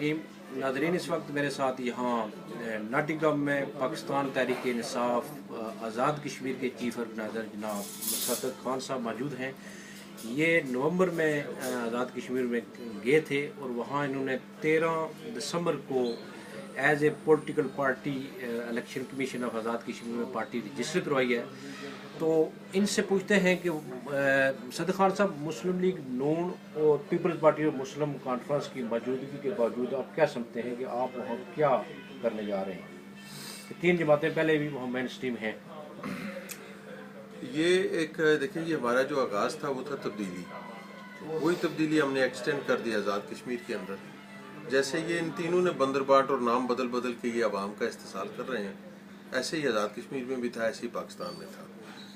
रहीम। नाज़रीन, इस वक्त मेरे साथ यहाँ नाटिकम में पाकिस्तान तहरीक इंसाफ आज़ाद कश्मीर के चीफ ऑर्गेनाइज़र जनाब सदक खान साहब मौजूद हैं। ये नवंबर में आज़ाद कश्मीर में गए थे और वहाँ इन्होंने 13 दिसंबर को as a political party election commission of Azad Kashmir में पार्टी रजिस्टर करवाई है। तो इनसे पूछते हैं कि सदक खान साहब, मुस्लिम लीग नून और पीपल्स पार्टी और मुस्लिम कॉन्फ्रेंस की मौजूदगी के बावजूद आप क्या समझते हैं कि आप वहाँ क्या करने जा रहे हैं कि 3 जमातें पहले भी वहाँ मेन स्ट्रीम हैं? ये एक देखिए, ये हमारा जो आगाज़ था वो था तब्दीली। वही तब्दीली हमने एक्सटेंड कर दी आज़ाद कश्मीर के अंदर। जैसे ये इन तीनों ने बंदरबाट और नाम बदल बदल के ये अवाम का इस्तेसाल कर रहे हैं, ऐसे ही आज़ाद कश्मीर में भी था, ऐसे ही पाकिस्तान में था।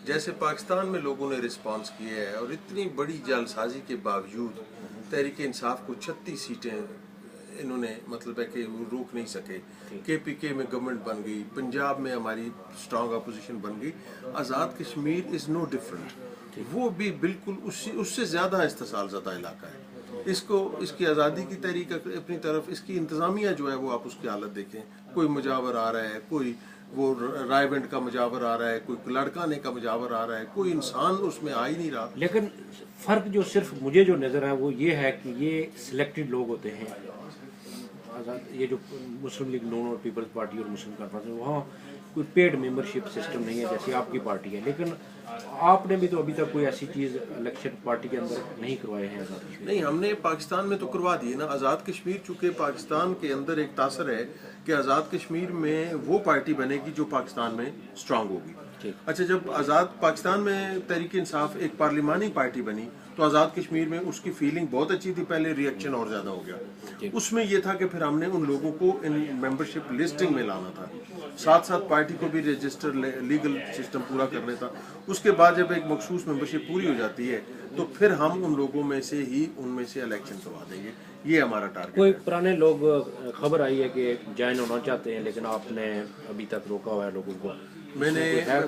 जैसे पाकिस्तान में लोगों ने रिस्पांस किया है और इतनी बड़ी जालसाजी के बावजूद तहरीक इंसाफ को 36 सीटें इन्होंने मतलब है कि वो रोक नहीं सके। KPK में गवर्नमेंट बन गई, पंजाब में हमारी स्ट्रॉन्ग अपोजिशन बन गई। Azad Kashmir is no different, वो भी बिल्कुल उससे ज़्यादा इस्तेसाल ज़दा इलाका है। इसको इसकी आज़ादी की तहरीक अपनी तरफ, इसकी इंतज़ामिया जो है वो आप उसकी हालत देखें। कोई मुजावर आ रहा है, कोई वो रायवेंड का मुजावर आ रहा है, कोई लड़काने का मुजावर आ रहा है, कोई इंसान उसमें आ ही नहीं रहा। लेकिन फ़र्क जो सिर्फ मुझे जो नज़र है वो ये है कि ये सिलेक्टेड लोग होते हैं। ये जो मुस्लिम लीग नून और पीपल्स पार्टी और मुस्लिम कॉन्फ्रेंस, वहाँ कोई पेड मेंबरशिप सिस्टम नहीं है जैसे आपकी पार्टी है। लेकिन आपने भी तो अभी तक कोई ऐसी चीज़ इलेक्शन पार्टी के अंदर नहीं करवाए हैं आज़ाद कश्मीर? नहीं, हमने पाकिस्तान में तो करवा दिए ना। आज़ाद कश्मीर चूँकि पाकिस्तान के अंदर एक तासर है कि आज़ाद कश्मीर में वो पार्टी बनेगी जो पाकिस्तान में स्ट्रांग होगी। अच्छा, जब आज़ाद पाकिस्तान में तहरीक इंसाफ एक पार्लिमानी पार्टी बनी तो आज़ाद कश्मीर में उसकी फीलिंग बहुत अच्छी थी, पहले रिएक्शन और ज़्यादा हो गया। उसमें ये था कि फिर हमने उन लोगों को इन मेंबरशिप लिस्टिंग में लाना था, साथ साथ पार्टी को भी रजिस्टर लीगल सिस्टम पूरा करने था। उसके बाद जब एक मखसूस मेंबरशिप पूरी हो जाती है तो फिर हम उन लोगों में से ही उनमें से इलेक्शन करवा देंगे। ये हमारा टारगेट कोई है। पुराने लोग, खबर आई है कि ज्वाइन होना चाहते हैं लेकिन आपने अभी तक रोका हुआ है लोगों को। मैंने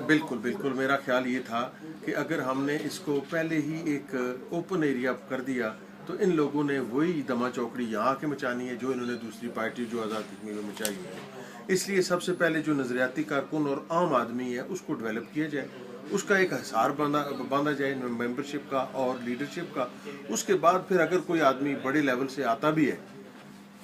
बिल्कुल मेरा ख्याल ये था कि अगर हमने इसको पहले ही एक ओपन एरिया कर दिया तो इन लोगों ने वही दमा चौकड़ी यहाँ के मचानी है जो इन्होंने दूसरी पार्टी जो आज़ाद कश्मीर में मचाई है। इसलिए सबसे पहले जो नज़रियाती कारकुन और आम आदमी है उसको डेवलप किया जाए, उसका एक हिसार बांधा जाए मेंबरशिप का और लीडरशिप का। उसके बाद फिर अगर कोई आदमी बड़े लेवल से आता भी है,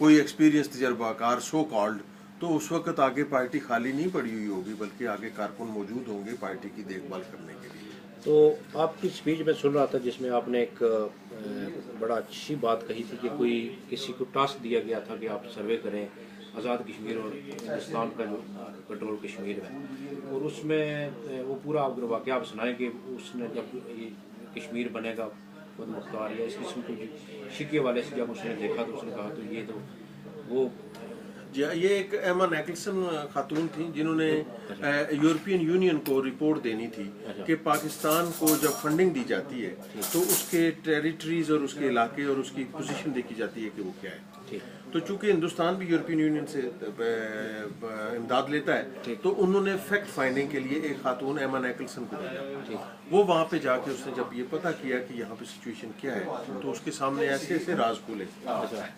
कोई एक्सपीरियंस तजर्बाकार सो कॉल्ड, तो उस वक्त आगे पार्टी खाली नहीं पड़ी हुई होगी, बल्कि आगे कारकुन मौजूद होंगे पार्टी की देखभाल करने के लिए। तो आपकी स्पीच में सुन रहा था जिसमें आपने एक बड़ा अच्छी बात कही थी कि कोई किसी को टास्क दिया गया था कि आप सर्वे करें आज़ाद कश्मीर और हिंदुस्तान का जो कंट्रोल कश्मीर है, और उसमें वो पूरा आप वाक़या आप सुनाएं कि उसने जब ये कश्मीर बनेगा खुद मुख्तार या इस किस्म के शिके वाले से जब उसने देखा तो उसने कहा तो ये तो वो ये एक एमा नेकल्सन खातून थी जिन्होंने यूरोपियन यूनियन को रिपोर्ट देनी थी कि पाकिस्तान को जब फंडिंग दी जाती है तो उसके टेरिटरीज और उसके इलाके और उसकी पोजीशन देखी जाती है कि वो क्या है। तो चूंकि हिंदुस्तान भी यूरोपियन यूनियन से इमदाद लेता है तो उन्होंने फैक्ट फाइंडिंग के लिए एक खातून एमा नेकल्सन को भेजा। वो वहाँ पे जाके उसने जब ये पता किया कि यहाँ पे सिचुएशन क्या है तो उसके सामने ऐसे ऐसे राज खुले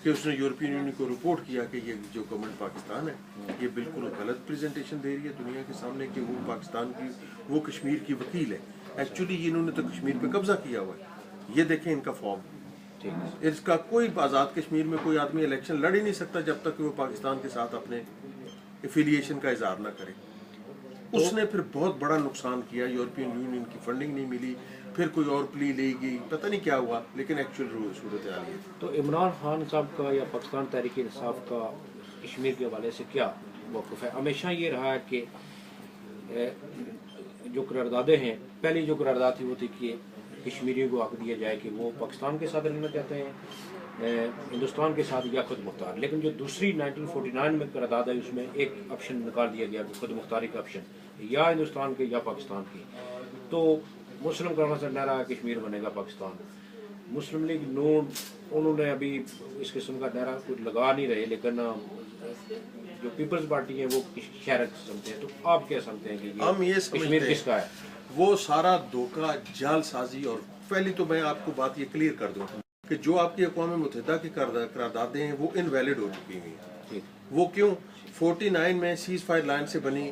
कि उसने यूरोपियन यूनियन को रिपोर्ट किया कि ये जो गवर्नमेंट पाकिस्तान है ये बिल्कुल गलत प्रेजेंटेशन दे रही है दुनिया के सामने कि वो पाकिस्तान की, वो कश्मीर की वकील है। एक्चुअली इन्होंने तो कश्मीर पे कब्जा किया हुआ है। ये देखें इनका फॉर्म। इसका कोई आज़ाद कश्मीर में कोई आदमी इलेक्शन लड़ ही नहीं सकता जब तक कि वो पाकिस्तान के साथ अपने एफिलिएशन का इजहार ना करे। उसने फिर बहुत बड़ा नुकसान किया, यूरोपियन यूनियन की फंडिंग नहीं मिली, फिर कोई और प्ली ले गई, पता नहीं क्या हुआ, लेकिन एक्चुअल सूरत आ रही है। तो इमरान खान साहब का या पाकिस्तान तहरीक इंसाफ का कश्मीर के हवाले से क्या मौक़िफ़ है? हमेशा ये रहा है कि जो करारदादे हैं, पहली जो करारदाद थी वो थी कि कश्मीरियों को हक दिया जाए कि वो पाकिस्तान के साथ रहना चाहते हैं, हिंदुस्तान के साथ या खुद मुख्तार। लेकिन जो दूसरी 1949 में करारदाद है उसमें एक ऑप्शन निकाल दिया गया खुद मुख्तारी का ऑप्शन, या हिंदुस्तान के या पाकिस्तान की। तो मुस्लिम कॉन्फ्रेंस ने रहा कश्मीर बनेगा पाकिस्तान। मुस्लिम लीग नून उन्होंने अभी इस किस्म का नारा कुछ लगा नहीं रहे, लेकिन जो पीपल्स पार्टी है वो शहर समझते हैं। तो आप क्या समझते हैं कि हम ये कश्मीर किसका है? वो सारा धोखा, जालसाजी। और पहली तो मैं आपको बात ये क्लियर कर दूं کہ جو آپ کی اقوام متحدہ کی قراردادیں ہیں وہ انویلڈ ہو چکی ہوئی ہیں. وہ کیوں؟ 49 میں سیز فائر لائن سے بنی،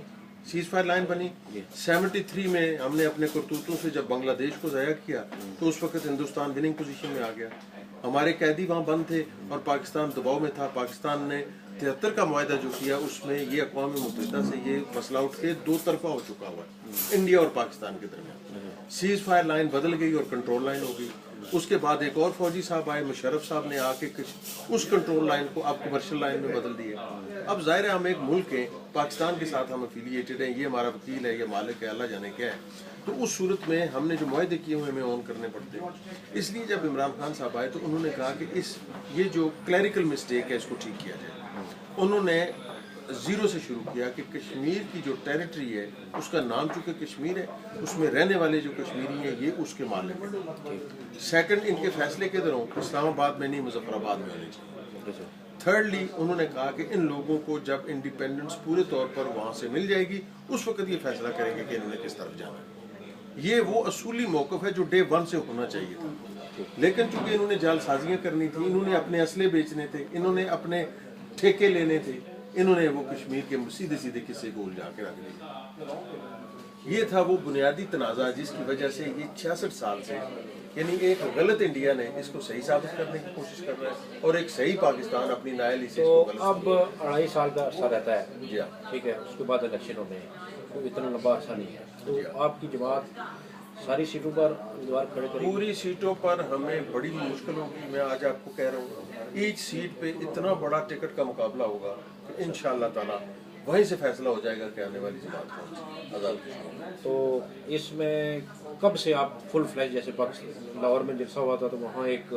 سیز فائر لائن بنی. 73 میں ہم نے اپنے کرتوتوں سے جب بنگلہ دیش کو ضائع کیا تو اس وقت ہندوستان وننگ پوزیشن میں آ گیا. ہمارے قیدی وہاں بند تھے اور پاکستان دباؤ میں تھا. پاکستان نے 73 کا معاہدہ جو کیا اس میں یہ اقوام متحدہ سے یہ مسئلہ اٹھ کے دو طرفہ ہو چکا ہوا ہے انڈیا اور پاکستان کے درمیان. سیز فائر لائن بدل گئی اور کنٹرول لائن ہو گئی. اس کے بعد ایک اور فوجی صاحب آئے، مشرف صاحب نے آ کے اس کنٹرول لائن کو اب کمرشل لائن میں بدل دیا. اب ظاہر ہے ہم ایک ملک ہیں، پاکستان کے ساتھ ہم افیلیٹڈ ہیں، یہ ہمارا وکیل ہے، یہ مالک ہے، اللہ جانے کیا ہے. تو اس صورت میں ہم نے جو معاہدے کیے ہوئے ہمیں اون کرنے پڑتے ہیں. اس لیے جب عمران خان صاحب آئے تو انہوں نے کہا کہ یہ جو کلیریکل مسٹیک ہے اس کو ٹھیک کیا جائے. انہوں نے زیرو سے شروع کیا کہ کشمیر کی جو ٹیریٹری ہے اس کا نام چونکہ کشمیر ہے، اس میں رہنے والے جو کشمیری ہیں یہ اس کے مالک ہیں. سیکنڈ، ان کے فیصلے کدھر ہوں؟ اسلام آباد میں نہیں، مظفر آباد میں ہونے چاہیے. تھرڈلی انہوں نے کہا کہ ان لوگوں کو جب انڈیپینڈنس پورے طور پر وہاں سے مل جائے گی اس وقت یہ فیصلہ کریں گے کہ انہوں نے کس طرف جانا ہے. یہ وہ اصولی موقف ہے جو ڈے 1 سے ہونا چاہیے تھا. لیکن چونکہ انہوں نے جال سازیاں کرنی تھی، انہوں نے اپنے اسلحے بیچنے تھے، انہوں نے اپنے ٹھیکے لینے تھے، انہوں نے وہ کشمیر کے سیدھے سیدھے قصے کو الجھا کے رکھ دیا. یہ تھا وہ بنیادی تنازع جس کی وجہ سے یہ 66 سال سے یعنی ایک غلط انڈیا نے اس کو صحیح ثابت کرنے کی کوشش کر رہا ہے اور ایک صحیح پاکستان اپنی نائلی سے اس کو غلط. اب 2.5 سال کا عرصہ رہتا ہے، جی ہاں، ٹھیک ہے، اس کے بعد الیکشن ہونے ہیں، تو اتنا لمبا عرصہ نہیں ہے. تو آپ کی جماعت ساری سیٹوں پر امیدوار کھڑے کرے گی؟ پوری سیٹوں پر ہمیں بڑی مشکل ہوگی. میں آج آپ کو کہہ رہا ہوں ایچ سیٹ پہ اتنا بڑا ٹکٹ کا مقابلہ ہوگا کہ انشاءاللہ تعالی وہیں سے فیصلہ ہو جائے گا کہ آنے والی جماعت کون سی آزاد کشمیر. تو اس میں کب سے آپ فل فلیج، جیسے پاکستان لاہور میں جلسہ ہوا تھا تو وہاں ایک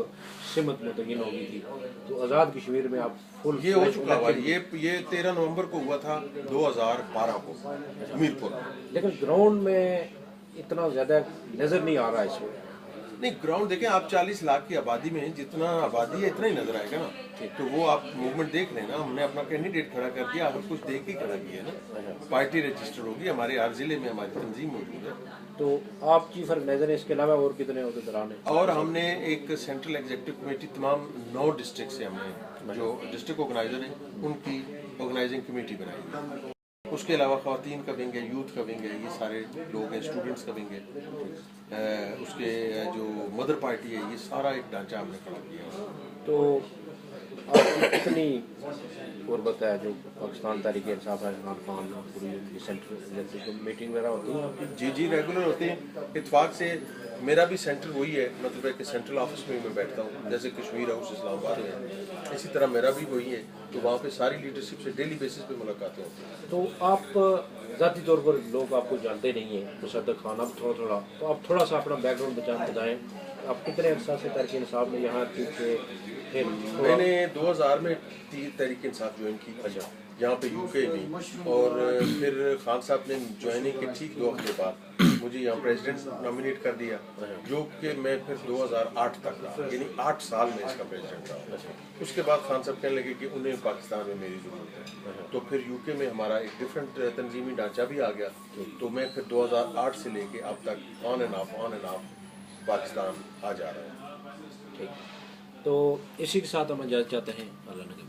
سمت متعین ہو گئی تھی، تو آزاد کشمیر میں آپ فل یہ ہو چکا ہوا ہے. یہ 13 نومبر کو ہوا تھا 2012 کو میرپور. لیکن گراؤنڈ میں اتنا زیادہ نظر نہیں آ رہا اس میں. نہیں، گراؤنڈ دیکھیں آپ 40 لاکھ کی آبادی میں جتنا آبادی ہے اتنا ہی نظر آئے گا نا. تو وہ آپ موومنٹ دیکھ لیں نا. ہم نے اپنا کینڈیڈیٹ کھڑا کر دیا، ہر کچھ دیکھ کے کھڑا کیا ہے نا. پارٹی رجسٹر ہوگی، ہمارے ہر ضلع میں ہماری تنظیم موجود ہے. تو آپ چیف آرگنائزر ہیں، اس کے علاوہ اور کتنے عہدیداران ہیں؟ اور ہم نے ایک سینٹرل ایگزیکٹو کمیٹی تمام 9 ڈسٹرکٹ سے ہم نے جو ڈسٹرکٹ آرگنائزر ہیں ان کی آرگنائزنگ کمیٹی بنائی ہے. اس کے علاوہ خواتین کا ونگ ہے، یوتھ کا ونگ ہے، یہ سارے لوگ ہیں، اسٹوڈنٹس کا ونگ ہے. اس کے جو مدر پارٹی ہے، یہ سارا ایک ڈھانچہ ہم نے کھڑا کیا. تو آپ کی کتنی قربت ہے جو پاکستان تحریک انصاف ہے، عمران خان پوری سینٹر جیسے میٹنگ وغیرہ ہوتی ہیں آپ کی؟ جی ریگولر ہوتے ہیں. اتفاق سے میرا بھی سینٹر وہی ہے، مطلب ہے کہ سینٹرل آفس میں میں بیٹھتا ہوں، جیسے کشمیر ہاؤس اسلام آباد ہے، اسی طرح میرا بھی وہی ہے. تو وہاں پہ ساری لیڈرشپ سے ڈیلی بیسس پہ ملاقاتیں ہوتی ہیں. تو آپ ذاتی طور پر لوگ آپ کو جانتے نہیں ہیں، مصدق خان، اب تھوڑا تو آپ تھوڑا سا اپنا بیک گراؤنڈ بتائیں. آپ کتنے عرصہ سے تحریک انصاف میں یہاں کے؟ میں نے 2000 میں تحریک انصاف جوائن کی یہاں پہ یو کے میں، اور پھر خان صاحب نے جوائننگ کے ٹھیک 2 ہفتے بعد مجھے یہاں پریزیڈنٹ نامینیٹ کر دیا، جو کہ میں پھر 2008 تک رہا، یعنی 8 سال میں اس کا پریزیڈنٹ رہا. اس کے بعد خان صاحب کہنے لگے کہ انہیں پاکستان میں میری ضرورت ہے. تو پھر یو کے میں ہمارا ایک ڈفرینٹ تنظیمی ڈھانچہ بھی آ گیا. تو میں پھر 2008 سے لے کے اب تک آن اینڈ آف پاکستان آ جا رہا ہوں. ٹھیک، تو اسی کے ساتھ ہم اجازت چاہتے ہیں. اللہ نے